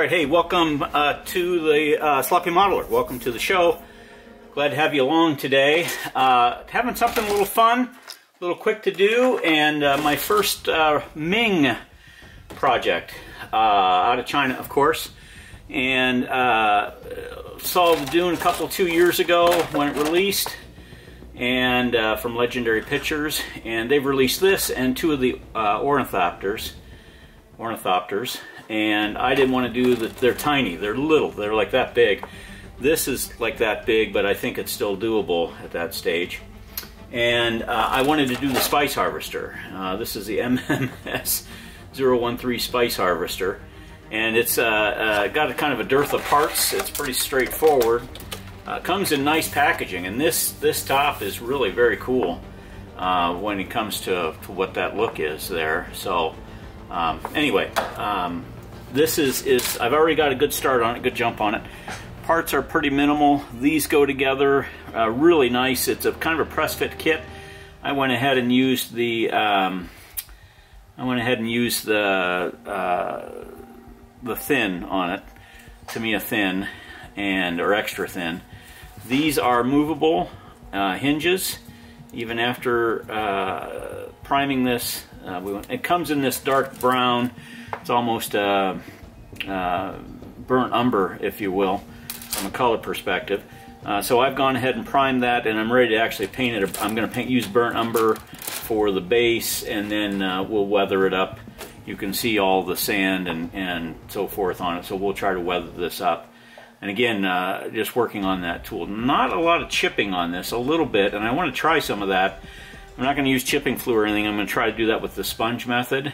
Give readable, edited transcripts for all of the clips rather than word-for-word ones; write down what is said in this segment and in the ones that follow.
Alright, hey, welcome to the Sloppy Modeler. Welcome to the show. Glad to have you along today. Having something a little fun, a little quick to do, and my first Meng project out of China, of course. And saw the Dune 2 years ago when it released, and from Legendary Pictures. And they've released this and two of the ornithopters. And I didn't want to do that. They're tiny, they're little, they're like that big. This is like that big, but I think it's still doable at that stage. And I wanted to do the Spice Harvester. This is the MMS 013 Spice Harvester, and it's got a kind of a dearth of parts. It's pretty straightforward. Comes in nice packaging, and this top is really very cool when it comes to what that look is there. So anyway, this is I've already got a good start on it, good jump on it. Parts are pretty minimal. These go together really nice. It's a kind of a press fit kit. I went ahead and used the thin on it, Tamiya thin, or extra thin. These are movable hinges. Even after priming this, it comes in this dark brown. It's almost burnt umber, if you will, from a color perspective. So I've gone ahead and primed that, and I'm ready to actually paint it. I'm going to use burnt umber for the base, and then we'll weather it up. You can see all the sand and so forth on it, so we'll try to weather this up. And again, just working on that tool. Not a lot of chipping on this, a little bit, and I want to try some of that. I'm not going to use chipping fluid or anything. I'm going to try to do that with the sponge method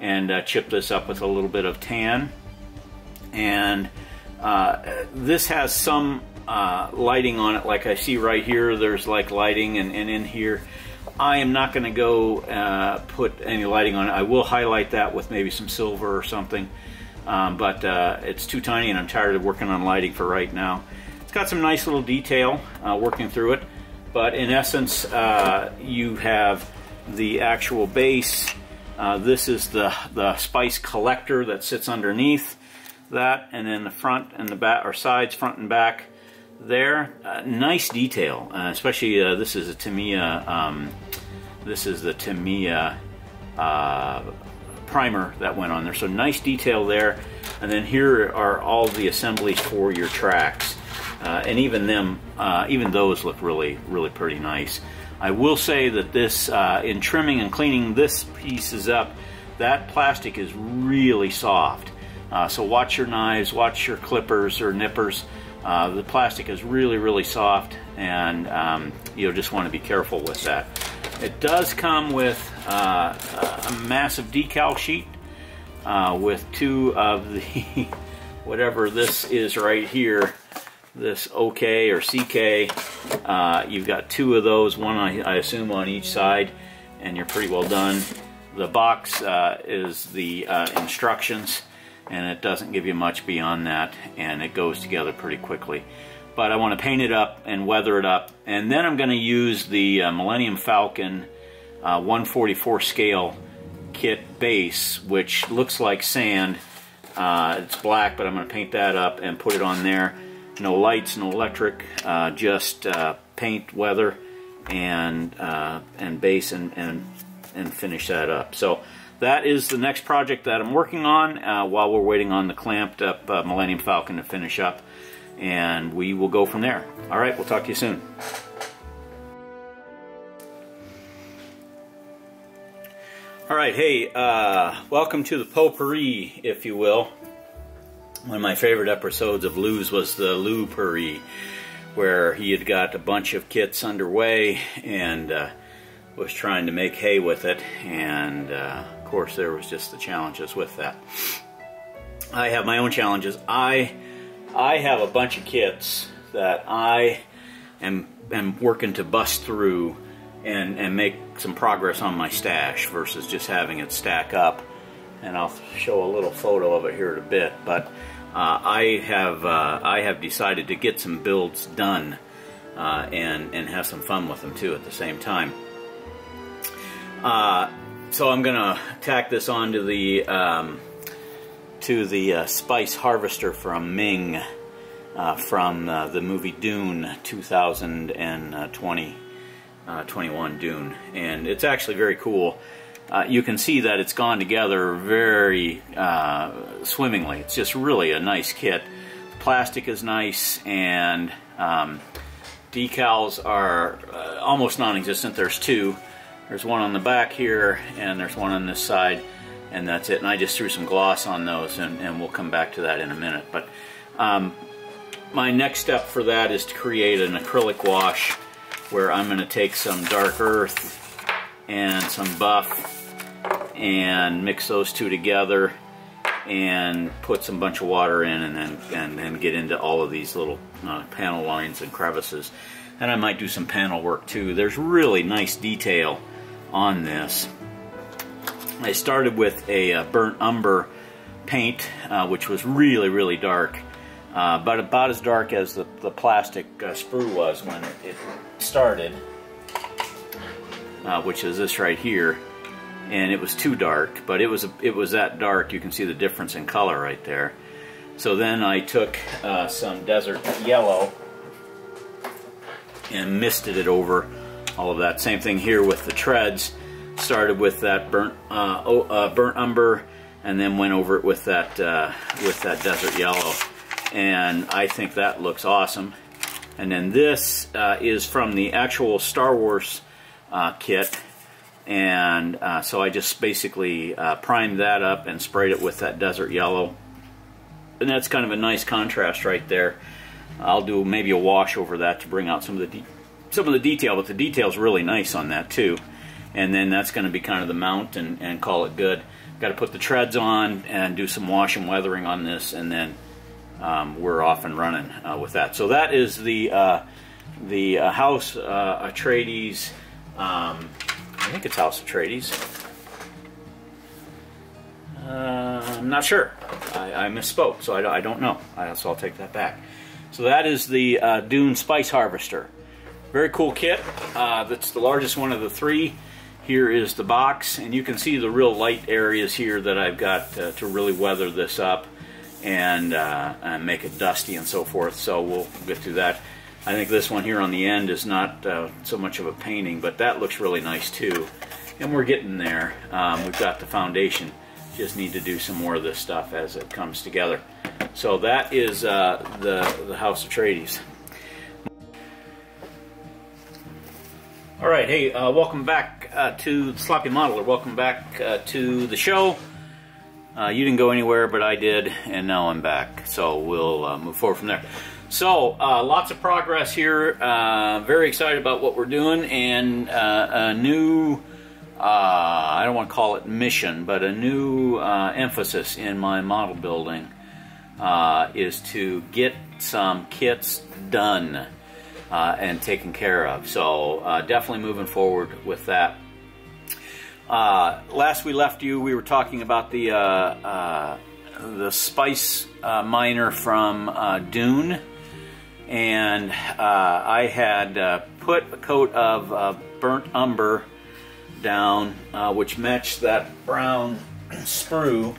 and chip this up with a little bit of tan. And this has some lighting on it, like I see right here. There's like lighting, and in here I am not going to go put any lighting on it. I will highlight that with maybe some silver or something, but it's too tiny and I'm tired of working on lighting for right now. It's got some nice little detail working through it, but in essence you have the actual base. This is the spice collector that sits underneath that, and then the front and the back, or sides, front and back there. Nice detail, especially this is a Tamiya. This is the Tamiya primer that went on there, so nice detail there. And then here are all the assemblies for your tracks, and even those look really pretty nice. I will say that this, in trimming and cleaning this pieces up, that plastic is really soft. So watch your knives, watch your clippers or nippers. The plastic is really soft, and you'll just want to be careful with that. It does come with a massive decal sheet with two of the whatever this is right here, this OK or CK. You've got two of those, one I assume on each side, and you're pretty well done. The box is the instructions, and it doesn't give you much beyond that, and it goes together pretty quickly. But I want to paint it up and weather it up, and then I'm going to use the Millennium Falcon 1/44 scale kit base, which looks like sand. It's black, but I'm going to paint that up and put it on there. No lights, no electric, just paint, weather, and base, and finish that up. So that is the next project that I'm working on while we're waiting on the clamped up Millennium Falcon to finish up, and we will go from there. All right, we'll talk to you soon. All right, hey, welcome to the potpourri, if you will. One of my favorite episodes of Lou's was the Lou Pourri, where he had got a bunch of kits underway and was trying to make hay with it, and of course there was just the challenges with that. I have my own challenges. I have a bunch of kits that I am working to bust through and make some progress on my stash versus just having it stack up. And I'll show a little photo of it here in a bit. But I have decided to get some builds done and have some fun with them too at the same time. So I'm gonna tack this onto the to the Spice Harvester from Meng from the movie Dune 2021 Dune, and it's actually very cool. You can see that it's gone together very swimmingly. It's just really a nice kit. The plastic is nice, and decals are almost non-existent. There's two. There's one on the back here, and there's one on this side, and that's it. And I just threw some gloss on those, and we'll come back to that in a minute. But my next step for that is to create an acrylic wash, where I'm going to take some dark earth and some buff and mix those two together and put some bunch of water in, and then get into all of these little panel lines and crevices. And I might do some panel work too. There's really nice detail on this. I started with a burnt umber paint, which was really dark, but about as dark as the plastic sprue was when it started, which is this right here. And it was too dark, but it was that dark. You can see the difference in color right there. So then I took some desert yellow and misted it over all of that. Same thing here with the treads. Started with that burnt umber, and then went over it with that desert yellow. And I think that looks awesome. And then this is from the actual Star Wars kit. And so I just basically primed that up and sprayed it with that desert yellow, and that's kind of a nice contrast right there. I'll do maybe a wash over that to bring out some of the detail, but the detail's really nice on that too. And then that's going to be kind of the mount, and call it good. Got to put the treads on and do some wash and weathering on this, and then we're off and running with that. So that is the House Atreides. I think it's House Atreides. I'm not sure. I misspoke, so I don't know. So I'll take that back. So that is the Dune Spice Harvester. Very cool kit. That's the largest one of the three. Here is the box, and you can see the real light areas here that I've got to really weather this up and make it dusty and so forth. So we'll get through that. I think this one here on the end is not so much of a painting, but that looks really nice too. And we're getting there. We've got the foundation. Just need to do some more of this stuff as it comes together. So that is the House Atreides. All right, hey, welcome back to the Sloppy Modeler. Welcome back to the show. You didn't go anywhere, but I did, and now I'm back. So we'll move forward from there. So, lots of progress here. Very excited about what we're doing, and a new, I don't want to call it mission, but a new emphasis in my model building is to get some kits done and taken care of. So, definitely moving forward with that. Last we left you, we were talking about the Spice Miner from Dune. And I had put a coat of burnt umber down, which matched that brown sprue,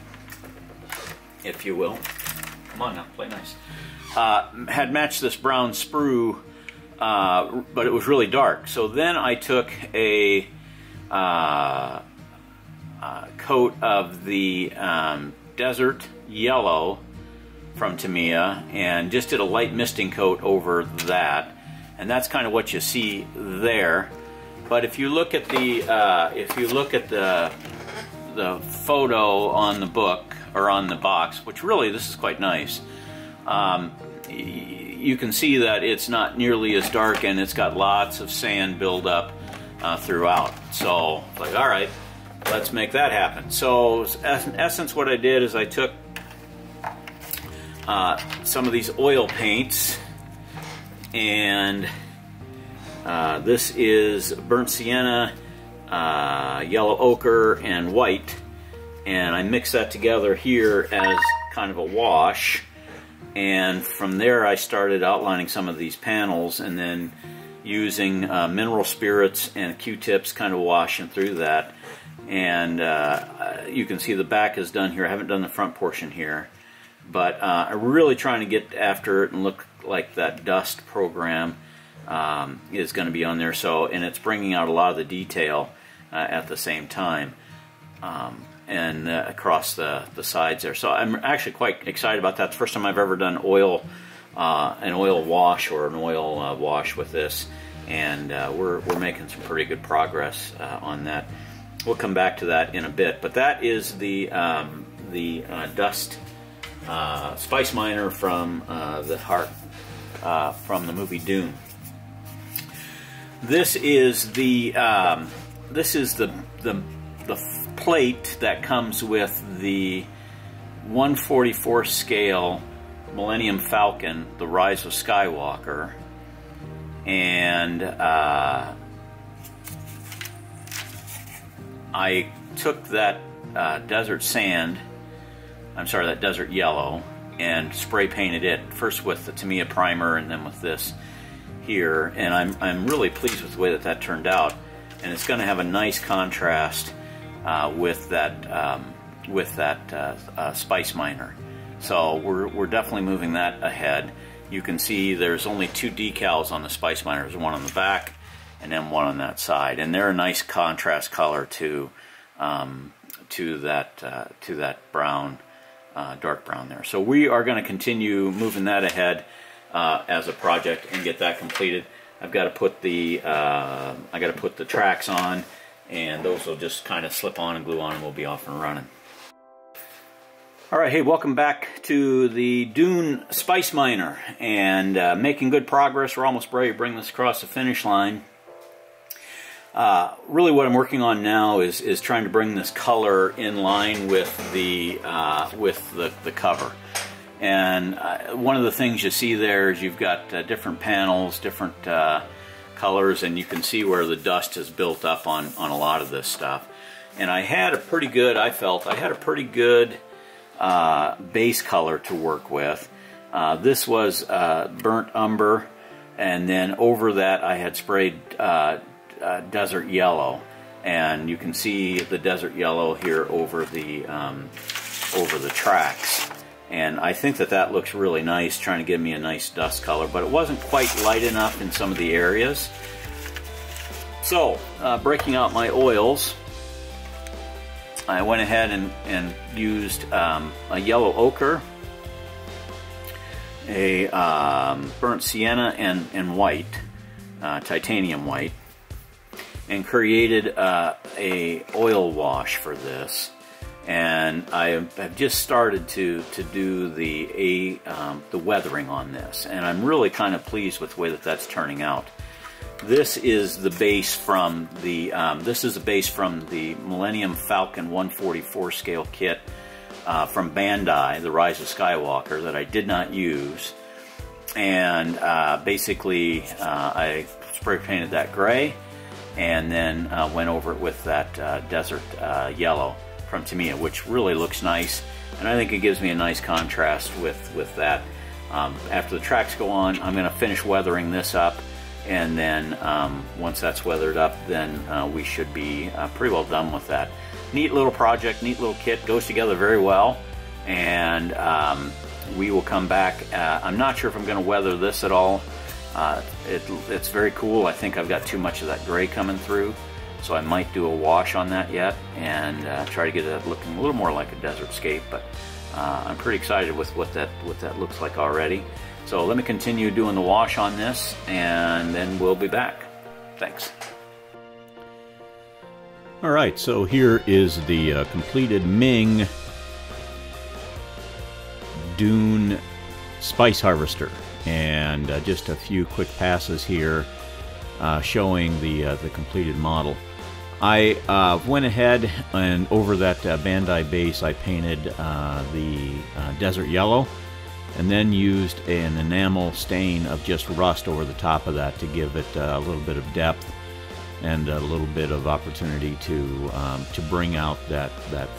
if you will. Come on now, play nice. Had matched this brown sprue, but it was really dark. So then I took a coat of the desert yellow from Tamiya, and just did a light misting coat over that, and that's kind of what you see there. But if you look at the photo on the book, or on the box, which really this is quite nice, you can see that it's not nearly as dark, and it's got lots of sand buildup throughout. So like, all right, let's make that happen. So in essence, what I did is I took some of these oil paints, and this is burnt sienna, yellow ochre, and white, and I mixed that together here as kind of a wash, and from there I started outlining some of these panels, and then using mineral spirits and Q-tips kind of washing through that. And you can see the back is done here. I haven't done the front portion here, but I'm really trying to get after it and look like that dust program is going to be on there. So, and it's bringing out a lot of the detail at the same time, and across the sides there. So I'm actually quite excited about that. It's the first time I've ever done an oil wash or an oil wash with this, and we're making some pretty good progress on that. We'll come back to that in a bit, but that is the dust Spice Miner from from the movie Dune. This is the plate that comes with the 1/44 scale Millennium Falcon, The Rise of Skywalker, and I took that desert sand, that desert yellow, and spray painted it first with the Tamiya primer and then with this here, and I'm really pleased with the way that turned out, and it's going to have a nice contrast with that Spice Miner. So we're definitely moving that ahead. You can see there's only 2 decals on the Spice Miner. There's one on the back and then one on that side, and they're a nice contrast color to that brown, dark brown there. So we are going to continue moving that ahead as a project and get that completed. I've got to put the tracks on, and those will just kind of slip on and glue on, and we'll be off and running. All right, hey, welcome back to the Dune Spice Miner, and making good progress. We're almost ready to bring this across the finish line. Really what I'm working on now is trying to bring this color in line with the cover. And one of the things you see there is you've got different panels, different colors, and you can see where the dust has built up on a lot of this stuff. And I had a pretty good, base color to work with. This was burnt umber, and then over that I had sprayed desert yellow, and you can see the desert yellow here over the tracks. And I think that looks really nice, trying to give me a nice dust color, but it wasn't quite light enough in some of the areas. So, breaking out my oils, I went ahead and used a yellow ochre, a burnt sienna, and white, titanium white, and created a oil wash for this. And I have just started to do the weathering on this, and I'm really kind of pleased with the way that's turning out. This is the base from the Millennium Falcon 1/44 scale kit from Bandai, The Rise of Skywalker, that I did not use. And basically, I spray painted that gray, and then went over it with that desert yellow from Tamiya, which really looks nice, and I think it gives me a nice contrast with that. After the tracks go on, I'm going to finish weathering this up, and then once that's weathered up, then we should be pretty well done with that. Neat little project, neat little kit, goes together very well, and we will come back. I'm not sure if I'm going to weather this at all. It's very cool. I think I've got too much of that gray coming through, so I might do a wash on that yet and try to get it looking a little more like a desert scape. But I'm pretty excited with what that looks like already. So let me continue doing the wash on this, and then we'll be back. Thanks. All right, so here is the completed Meng Dune Spice Harvester, and just a few quick passes here showing the completed model. I went ahead and over that Bandai base I painted the desert yellow, and then used an enamel stain of just rust over the top of that to give it a little bit of depth and a little bit of opportunity to bring out that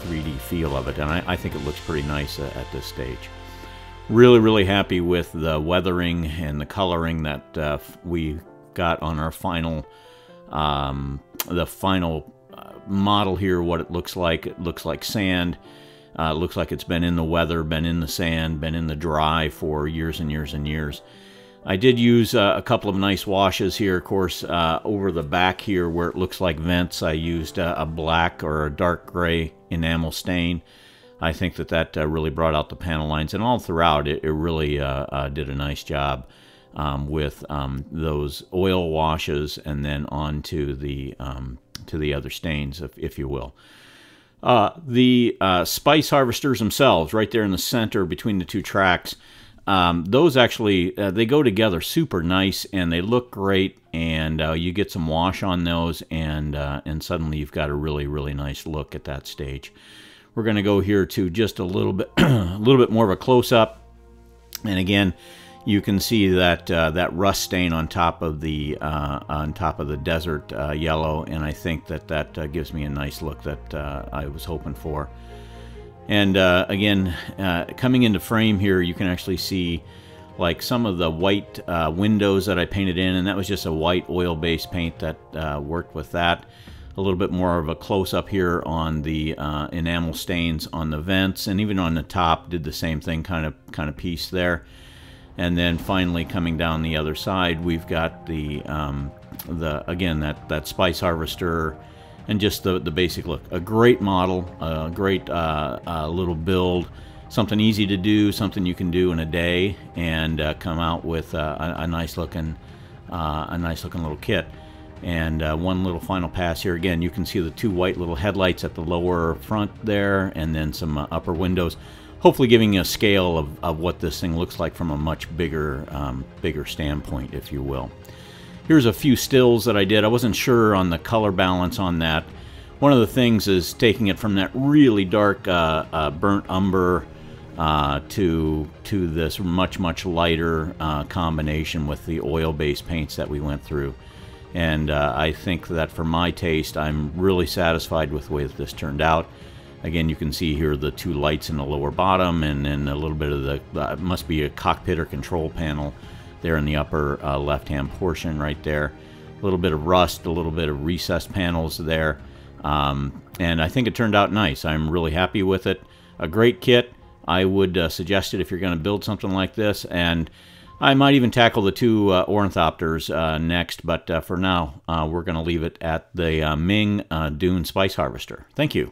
3D feel of it, and I think it looks pretty nice at this stage. Really happy with the weathering and the coloring that we got on our final model here what it looks like. It looks like sand. It looks like it's been in the weather, been in the sand, been in the dry for years and years and years. I did use a couple of nice washes here, of course, over the back here where it looks like vents. I used a black or a dark gray enamel stain. I think that really brought out the panel lines, and all throughout it really did a nice job with those oil washes and then on to the other stains, if you will. The spice harvesters themselves, right there in the center between the two tracks, those actually they go together super nice and they look great, and you get some wash on those, and suddenly you've got a really nice look at that stage. We're going to go here to just a little bit more of a close-up, and again, you can see that that rust stain on top of the desert yellow, and I think that gives me a nice look that I was hoping for. And again, coming into frame here, you can actually see like some of the white windows that I painted in, and that was just a white oil-based paint that worked with that. A little bit more of a close-up here on the enamel stains on the vents, and even on the top did the same thing, kind of piece there. And then finally coming down the other side, we've got again that spice harvester and just the basic look. A great model, a great little build, something easy to do, something you can do in a day, and come out with a nice looking little kit. And one little final pass here. Again, you can see the two white little headlights at the lower front there, and then some upper windows, hopefully giving you a scale of what this thing looks like from a much bigger standpoint, if you will. Here's a few stills that I did. I wasn't sure on the color balance on that. One of the things is taking it from that really dark burnt umber to this much lighter combination with the oil-based paints that we went through. And I think that for my taste, I'm really satisfied with the way that this turned out. Again, you can see here the two lights in the lower bottom, and then a little bit of it must be a cockpit or control panel there in the upper left-hand portion right there. A little bit of rust, a little bit of recessed panels there. And I think it turned out nice. I'm really happy with it. A great kit. I would suggest it if you're going to build something like this. And I might even tackle the two ornithopters next, but for now, we're going to leave it at the Meng Dune Spice Harvester. Thank you.